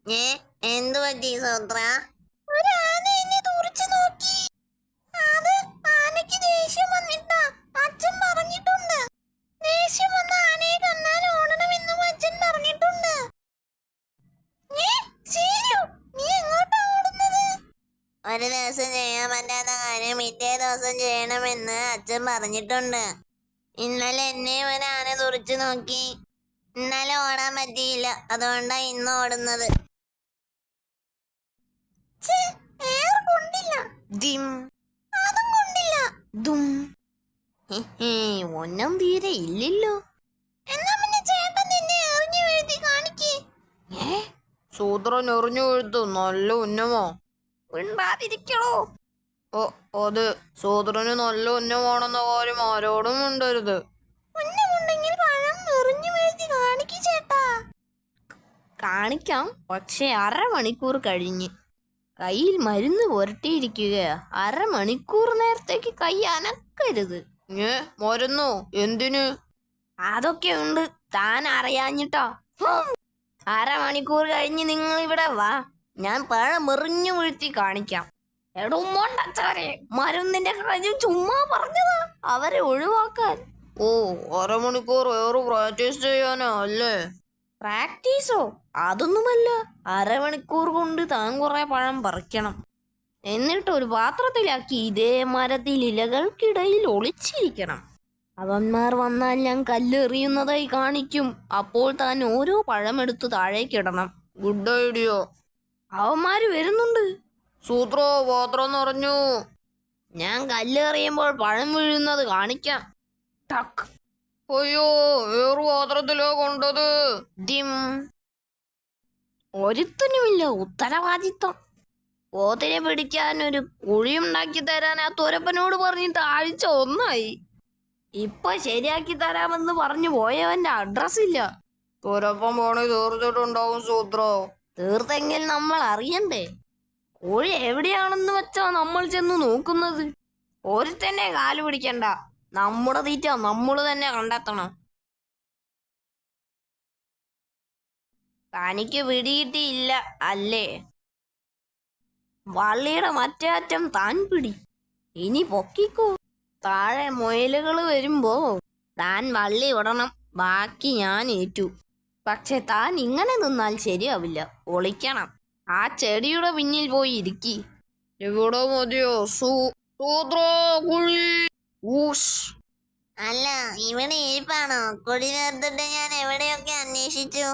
ഏ എന്തു പറ്റി സൂത്ര? ഒരു ആന എന്നെ തുറിച്ചു നോക്കി. അത് ആനയ്ക്ക് ദേഷ്യം വന്നിട്ടാ. അച്ഛൻ പറഞ്ഞിട്ടുണ്ട്, ദേഷ്യം വന്ന ആനയെ കണ്ടാൽ ഓടണമെന്നും അച്ഛൻ പറഞ്ഞിട്ടുണ്ട്. ശീലു, നീ എങ്ങോട്ടാ ഓടുന്നത്? ഒരു ദിവസം ചെയ്യാൻ പറ്റാത്ത കാര്യം പിറ്റേ ദിവസം ചെയ്യണമെന്ന് അച്ഛൻ പറഞ്ഞിട്ടുണ്ട്. ഇന്നലെ എന്നെ ഒരു ആന തുറിച്ചു നോക്കി. ഇന്നലെ ഓടാൻ പറ്റിയില്ല, അതുകൊണ്ടാ ഇന്ന് ഓടുന്നത്. എയർ കൊണ്ടില്ല. ദിം അതും കൊണ്ടില്ല. ദും. ഒന്നും തീരെ ഇല്ലല്ലോ. എന്നാ പിന്നെ ചേട്ടൻ നിന്നെ എറിഞ്ഞു വീഴ്ത്തി കാണിക്കേ. സൂത്രൻ എറിഞ്ഞു വീഴ്ത്തു നല്ല ഉന്നമോ? ഉണ്ടാതിരിക്കണോ? അത് സൂത്രന് നല്ല ഉന്നമാണെന്ന കാര്യം ആരോടും ഉണ്ടരുത്. ഉന്നമുണ്ടെങ്കിൽ പഴം എറിഞ്ഞു വീഴ്ത്തി കാണിക്കേ ചേട്ടാ. കാണിക്കാം, പക്ഷെ അരമണിക്കൂർ കഴിഞ്ഞ്. കയ്യിൽ മരുന്ന് പുരട്ടിയിരിക്കുകയാ. അരമണിക്കൂർ നേരത്തേക്ക് കൈ അനക്കരുത്. മരുന്നോ? എന്തിന്? അതൊക്കെ ഉണ്ട്, താൻ അറിയാഞ്ഞിട്ടോ. അരമണിക്കൂർ കഴിഞ്ഞ് നിങ്ങൾ ഇവിടെ വാ, ഞാൻ പഴം എറിഞ്ഞു വീഴ്ത്തി കാണിക്കാം. എടോണ്ടച്ചാരെ, മരുന്നിന്റെ കാര്യം ചുമ്മാ പറഞ്ഞതാ, അവരെ ഒഴിവാക്കാൻ. അരമണിക്കൂർ വേറെ പ്രാക്ടീസ് ചെയ്യാനാ അല്ലേ? പ്രാക്ടീസോ? അതൊന്നുമല്ല. അരമണിക്കൂർ കൊണ്ട് താൻ കുറെ പഴം പറിക്കണം. എന്നിട്ട് ഒരു പാത്രത്തിലാക്കി ഇതേ മരത്തിൽ ഇലകൾക്കിടയിൽ ഒളിച്ചിരിക്കണം. അവന്മാർ വന്നാൽ ഞാൻ കല്ലെറിയുന്നതായി കാണിക്കും. അപ്പോൾ താൻ ഓരോ പഴമെടുത്ത് താഴേക്കിടണം. Good idea. അവന്മാര് വരുന്നുണ്ട്. സൂത്രോ, പാത്രം നിറഞ്ഞു. ഞാൻ കല്ലെറിയുമ്പോൾ പഴം വീഴുന്നത് കാണിക്കാം. ടക്ക്. അയ്യോ, വേറു പാത്രത്തിലോ കൊണ്ടത്. ദിം. ഒരുത്തനുമില്ല ഉത്തരവാദിത്വം. പോത്തിനെ പിടിക്കാൻ ഒരു കുഴിയുണ്ടാക്കി തരാൻ ആ തുരപ്പനോട് പറഞ്ഞിട്ട് ആഴ്ച ഒന്നായി. ഇപ്പൊ ശരിയാക്കി തരാമെന്ന് പറഞ്ഞു പോയവന്റെ അഡ്രസ് ഇല്ല. തുരപ്പം പണി തീർത്തിട്ടുണ്ടാവും സൂത്രോ. തീർത്തെങ്കിൽ നമ്മൾ അറിയണ്ടേ? കോഴി എവിടെയാണെന്ന് വെച്ചാ നമ്മൾ ചെന്ന് നോക്കുന്നത്. ഒരുത്തന്നെ കാല് പിടിക്കണ്ട. നമ്മുടെ തീറ്റ നമ്മൾ തന്നെ കണ്ടെത്തണം. തനിക്ക് പിടികിട്ടിയില്ല അല്ലേ? വള്ളിയുടെ മറ്റേ അറ്റം താൻ പിടി. ഇനി പൊക്കിക്കോ. താഴെ മുയലുകൾ വരുമ്പോ താൻ വള്ളി വിടണം. ബാക്കി ഞാൻ ഏറ്റു. പക്ഷെ താൻ ഇങ്ങനെ നിന്നാൽ ശരിയാവില്ല, ഒളിക്കണം. ആ ചെടിയുടെ പിന്നിൽ പോയി ഇരിക്കി. ഇവിടെ മതിയോ? സൂത്രോ, കുഴി. അല്ല, ഇവിടെ ഇരിപ്പാണോ? കുഴി നേർത്തിട്ട് ഞാൻ എവിടെയൊക്കെ അന്വേഷിച്ചു.